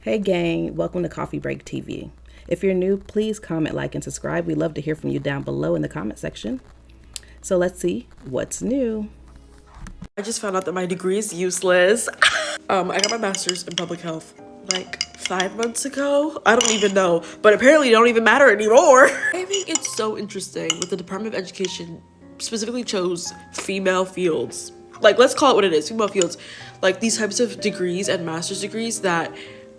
Hey gang, welcome to Coffee Break TV. If you're new, please comment, like, and subscribe. We'd love to hear from you down below in the comment section. So let's see what's new. I just found out that my degree is useless. I got my master's in public health like 5 months ago. I don't even know, but apparently it don't even matter anymore. I think it's so interesting that the Department of Education specifically chose female fields. Like, let's call it what it is, female fields. Like these types of degrees and master's degrees that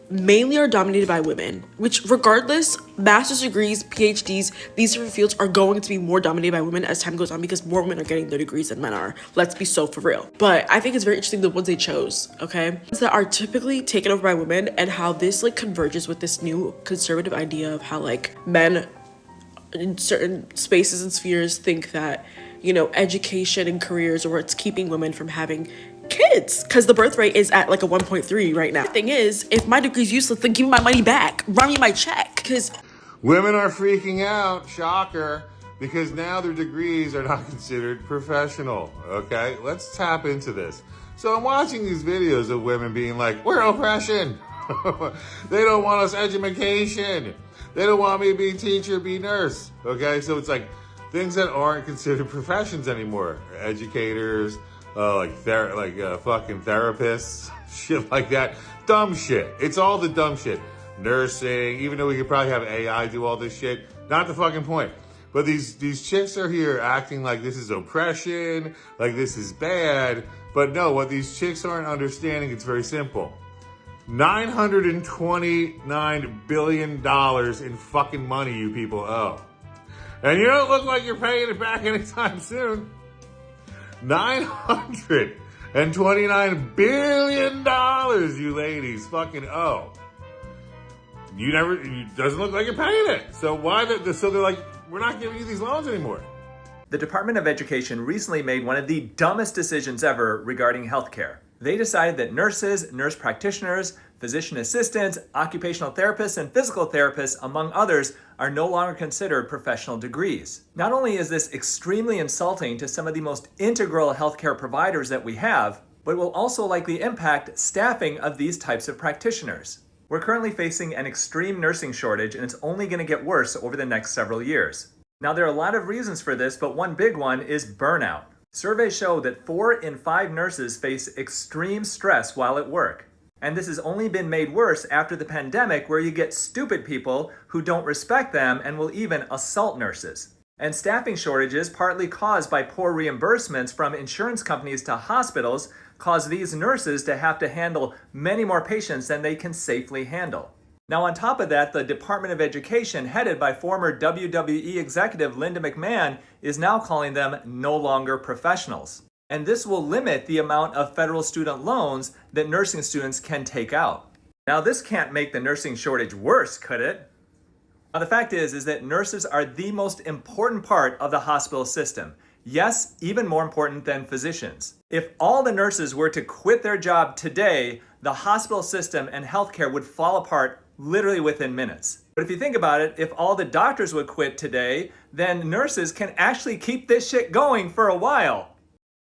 mainly are dominated by women, which regardless, master's degrees, PhDs, these different fields are going to be more dominated by women as time goes on because more women are getting their degrees than men are. Let's be so for real. But I think it's very interesting the ones they chose, okay? Ones that are typically taken over by women and how this like converges with this new conservative idea of how like men in certain spaces and spheres think that, you know, education and careers are what's keeping women from having kids because the birth rate is at like a 1.3 right now. The thing is, if my degree's useless, then give me my money back, run me my check, because women are freaking out, shocker, because now their degrees are not considered professional. Okay, let's tap into this. So I'm watching these videos of women being like, we're oppression. They don't want us education. They don't want me to be teacher, be nurse. Okay, so it's like things that aren't considered professions anymore. Educators, fucking therapists, shit like that. Dumb shit. It's all the dumb shit. Nursing, even though we could probably have AI do all this shit. Not the fucking point. But these chicks are here acting like this is oppression, like this is bad. But no, what these chicks aren't understanding, it's very simple. $929 billion in fucking money you people owe. And you don't look like you're paying it back anytime soon. $929 billion you ladies fucking owe. It doesn't look like you're paying it. So so they're like, we're not giving you these loans anymore. The Department of Education recently made one of the dumbest decisions ever regarding healthcare. They decided that nurses, nurse practitioners, physician assistants, occupational therapists, and physical therapists, among others, are no longer considered professional degrees. Not only is this extremely insulting to some of the most integral healthcare providers that we have, but it will also likely impact staffing of these types of practitioners. We're currently facing an extreme nursing shortage, and it's only going to get worse over the next several years. Now, there are a lot of reasons for this, but one big one is burnout. Surveys show that 4 in 5 nurses face extreme stress while at work. And this has only been made worse after the pandemic, where you get stupid people who don't respect them and will even assault nurses. And staffing shortages, partly caused by poor reimbursements from insurance companies to hospitals, cause these nurses to have to handle many more patients than they can safely handle. Now, on top of that, the Department of Education, headed by former WWE executive Linda McMahon, is now calling them no longer professionals. And this will limit the amount of federal student loans that nursing students can take out. Now, this can't make the nursing shortage worse, could it? Now, the fact is that nurses are the most important part of the hospital system. Yes, even more important than physicians. If all the nurses were to quit their job today, the hospital system and healthcare would fall apart literally within minutes. But if you think about it, if all the doctors would quit today, then nurses can actually keep this shit going for a while.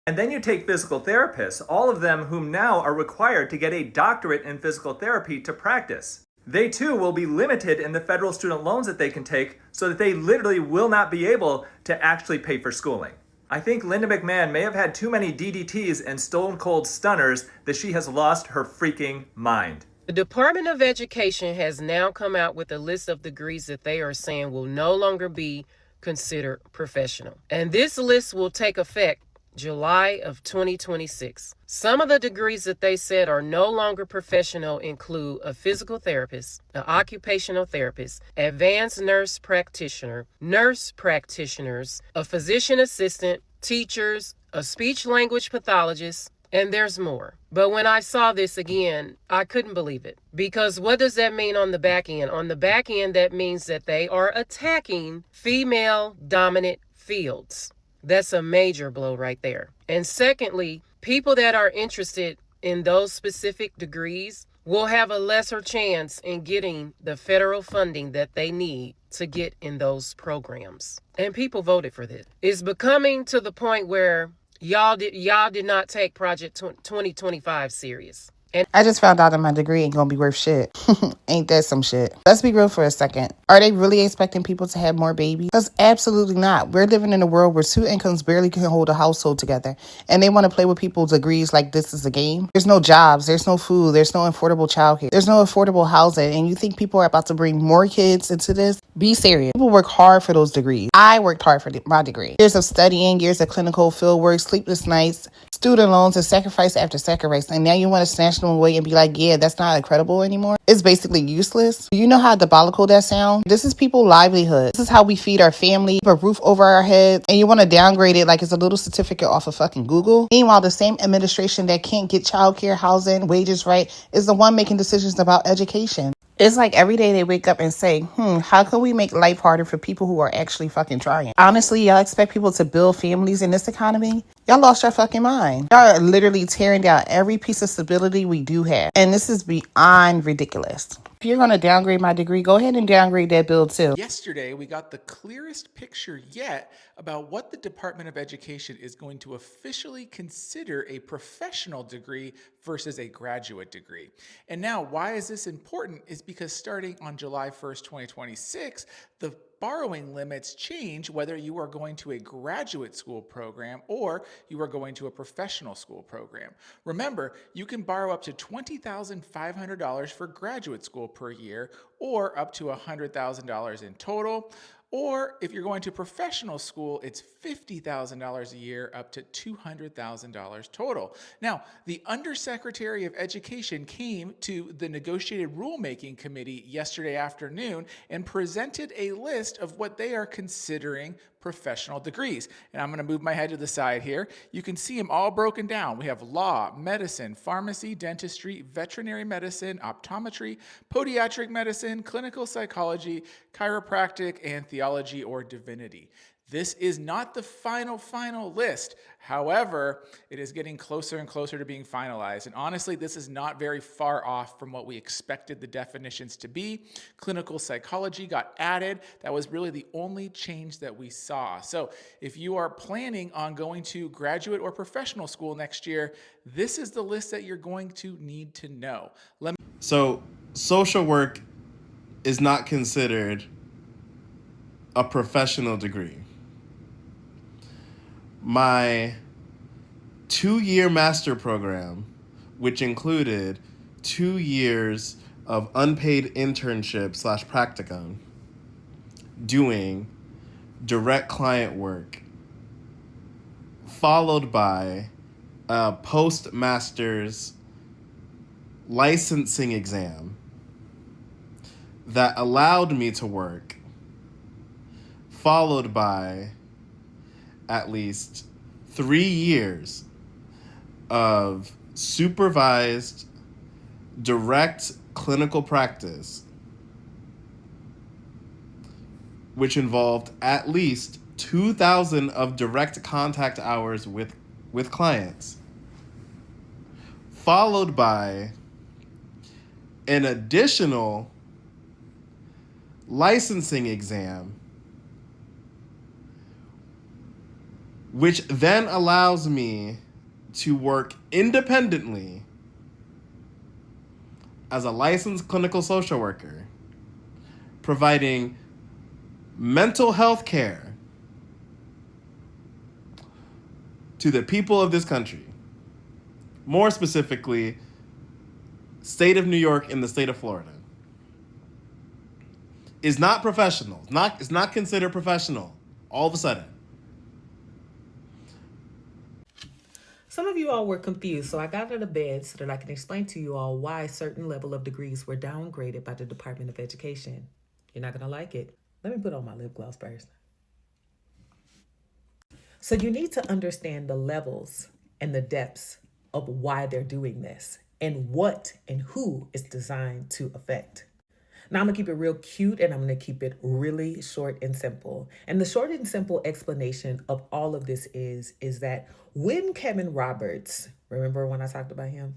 And then you take physical therapists, all of them whom now are required to get a doctorate in physical therapy to practice. They too will be limited in the federal student loans that they can take, so that they literally will not be able to actually pay for schooling. I think Linda McMahon may have had too many DDTs and stone cold stunners that she has lost her freaking mind. The Department of Education has now come out with a list of degrees that they are saying will no longer be considered professional. And this list will take effect July of 2026. Some of the degrees that they said are no longer professional include a physical therapist, an occupational therapist, advanced nurse practitioner, nurse practitioners, a physician assistant, teachers, a speech language pathologist, and there's more. But when I saw this again, I couldn't believe it. Because what does that mean on the back end? On the back end, that means that they are attacking female-dominant fields. That's a major blow right there. And secondly, people that are interested in those specific degrees will have a lesser chance in getting the federal funding that they need to get in those programs. And people voted for this. It's becoming to the point where y'all did not take Project 2025 serious. I just found out that my degree ain't gonna be worth shit. Ain't that some shit? Let's be real for a second. Are they really expecting people to have more babies? Because absolutely not. We're living in a world where two incomes barely can hold a household together. And they want to play with people's degrees like this is a game. There's no jobs. There's no food. There's no affordable childcare. There's no affordable housing. And you think people are about to bring more kids into this? Be serious. People work hard for those degrees. I worked hard for my degree. Years of studying, years of clinical field work, sleepless nights, student loans, and sacrifice after sacrifice. And now you want to snatch them away and be like, yeah, that's not incredible anymore. It's basically useless. Do you know how diabolical that sounds? This is people's livelihood. This is how we feed our family, keep a roof over our heads, and you want to downgrade it like it's a little certificate off of fucking Google. Meanwhile, the same administration that can't get childcare, housing, wages right is the one making decisions about education. It's like every day they wake up and say, how can we make life harder for people who are actually fucking trying? Honestly, y'all expect people to build families in this economy? Y'all lost your fucking mind. Y'all are literally tearing down every piece of stability we do have. And this is beyond ridiculous. If you're going to downgrade my degree, go ahead and downgrade that bill too. Yesterday, we got the clearest picture yet about what the Department of Education is going to officially consider a professional degree versus a graduate degree. And now, why is this important? Is because starting on July 1st, 2026, the borrowing limits change whether you are going to a graduate school program or you are going to a professional school program. Remember, you can borrow up to $20,500 for graduate school per year or up to $100,000 in total. Or if you're going to professional school, it's $50,000 a year up to $200,000 total. Now, the Undersecretary of Education came to the negotiated rulemaking committee yesterday afternoon and presented a list of what they are considering professional degrees. And I'm going to move my head to the side here. You can see them all broken down. We have law, medicine, pharmacy, dentistry, veterinary medicine, optometry, podiatric medicine, clinical psychology, chiropractic, and theology or divinity. This is not the final list. However, it is getting closer and closer to being finalized. And honestly, this is not very far off from what we expected the definitions to be. Clinical psychology got added. That was really the only change that we saw. So if you are planning on going to graduate or professional school next year, this is the list that you're going to need to know. So social work is not considered a professional degree. My 2-year master program, which included 2 years of unpaid internship / practicum, doing direct client work, followed by a postmaster's licensing exam that allowed me to work, followed by at least 3 years of supervised direct clinical practice, which involved at least 2,000 of direct contact hours with clients, followed by an additional licensing exam, which then allows me to work independently as a licensed clinical social worker, providing mental health care to the people of this country. More specifically, state of New York and the state of Florida. Is not professional. It's not considered professional all of a sudden. Some of you all were confused, so I got out of bed so that I can explain to you all why a certain level of degrees were downgraded by the Department of Education. You're not going to like it. Let me put on my lip gloss first. So you need to understand the levels and the depths of why they're doing this and what and who it's designed to affect. Now I'm going to keep it real cute and I'm going to keep it really short and simple. And the short and simple explanation of all of this is that when Kevin Roberts, remember when I talked about him?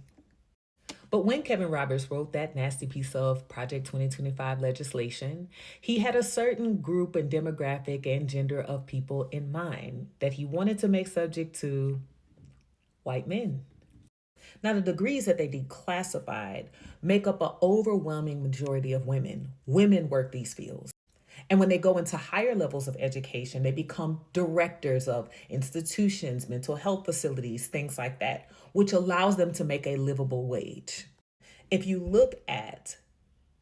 But when Kevin Roberts wrote that nasty piece of Project 2025 legislation, he had a certain group and demographic and gender of people in mind that he wanted to make subject to white men. Now, the degrees that they declassified make up an overwhelming majority of women. Women work these fields. And when they go into higher levels of education, they become directors of institutions, mental health facilities, things like that, which allows them to make a livable wage. If you look at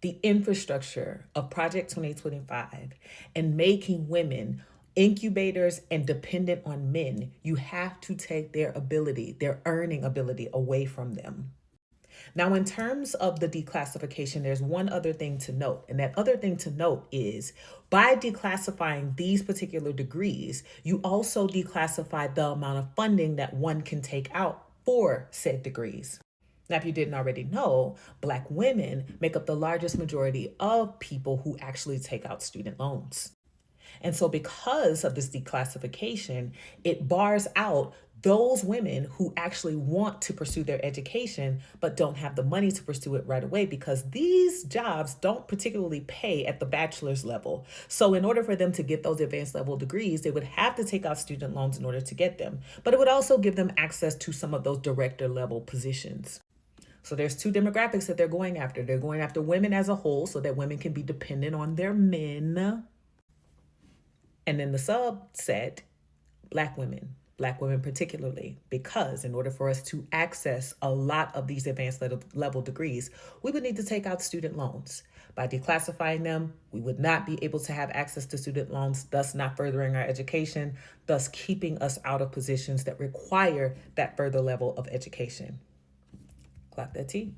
the infrastructure of Project 2025 and making women incubators and dependent on men, you have to take their ability, their earning ability away from them. Now, in terms of the declassification, there's one other thing to note. And that other thing to note is by declassifying these particular degrees, you also declassify the amount of funding that one can take out for said degrees. Now, if you didn't already know, Black women make up the largest majority of people who actually take out student loans. And so because of this declassification, it bars out those women who actually want to pursue their education but don't have the money to pursue it right away, because these jobs don't particularly pay at the bachelor's level. So in order for them to get those advanced level degrees, they would have to take out student loans in order to get them. But it would also give them access to some of those director level positions. So there's two demographics that they're going after. They're going after women as a whole so that women can be dependent on their men. And then the subset, Black women particularly, because in order for us to access a lot of these advanced level degrees, we would need to take out student loans. By declassifying them, we would not be able to have access to student loans, thus not furthering our education, thus keeping us out of positions that require that further level of education. Clock that T.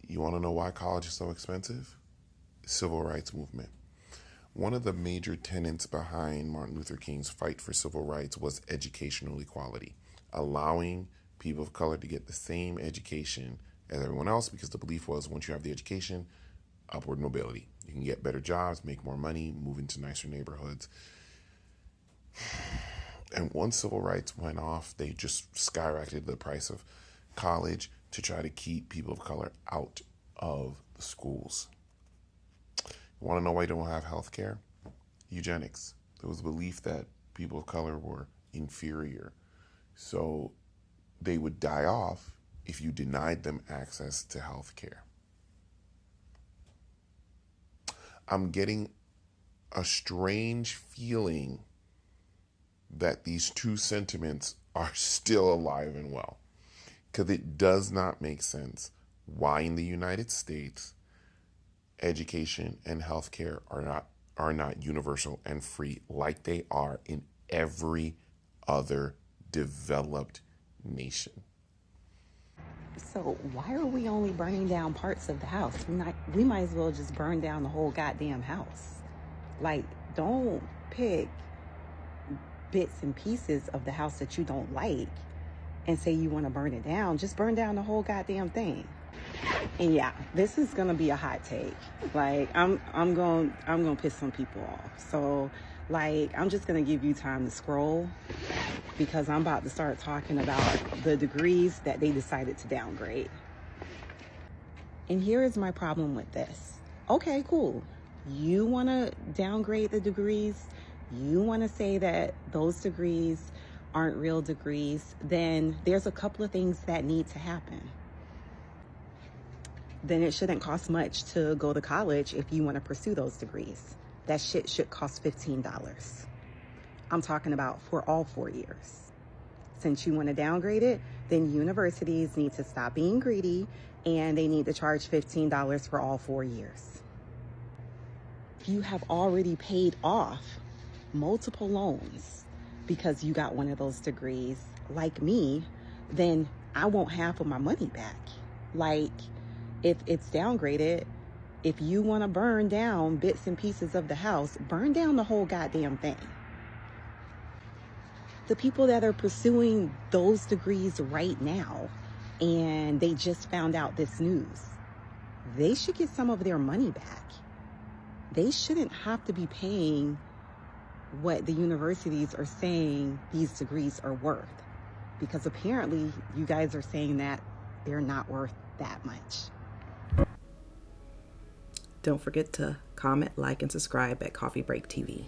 You want to know why college is so expensive? Civil rights movement. One of the major tenets behind Martin Luther King's fight for civil rights was educational equality, allowing people of color to get the same education as everyone else, because the belief was once you have the education, upward mobility. You can get better jobs, make more money, move into nicer neighborhoods. And once civil rights went off, they just skyrocketed the price of college to try to keep people of color out of the schools. Want to know why you don't have health care? Eugenics. There was a belief that people of color were inferior. So they would die off if you denied them access to health care. I'm getting a strange feeling that these two sentiments are still alive and well, because it does not make sense why in the United States education and healthcare are not universal and free like they are in every other developed nation. So why are we only burning down parts of the house? We might as well just burn down the whole goddamn house. Like, don't pick bits and pieces of the house that you don't like and say you want to burn it down. Just burn down the whole goddamn thing. And yeah, this is gonna be a hot take. Like, I'm gonna piss some people off. So, like, I'm just gonna give you time to scroll, because I'm about to start talking about the degrees that they decided to downgrade. And here is my problem with this. Okay, cool. You want to downgrade the degrees. You want to say that those degrees aren't real degrees. Then there's a couple of things that need to happen. Then it shouldn't cost much to go to college if you want to pursue those degrees. That shit should cost $15. I'm talking about for all 4 years. Since you want to downgrade it, then universities need to stop being greedy and they need to charge $15 for all 4 years. If you have already paid off multiple loans because you got one of those degrees, like me, then I want half of my money back. Like, if it's downgraded, if you want to burn down bits and pieces of the house, burn down the whole goddamn thing. The people that are pursuing those degrees right now, and they just found out this news, they should get some of their money back. They shouldn't have to be paying what the universities are saying these degrees are worth, because apparently you guys are saying that they're not worth that much. Don't forget to comment, like, and subscribe at Coffee Break TV.